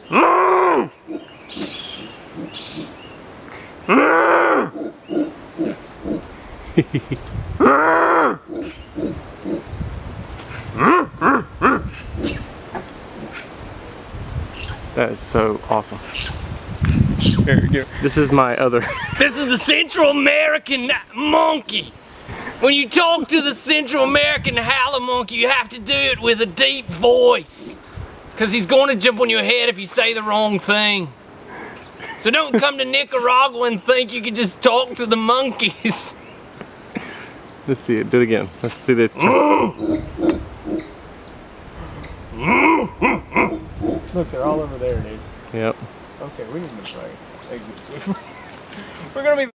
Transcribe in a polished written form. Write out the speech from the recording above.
That is so awesome. Here we go. This is my other. This is the Central American monkey. When you talk to the Central American howler monkey, you have to do it with a deep voice. Because he's going to jump on your head if you say the wrong thing. So don't come to Nicaragua and think you can just talk to the monkeys. Let's see it. Do it again. Let's see that. Look, they're all over there, dude. Yep. Okay, we need to play. We're gonna be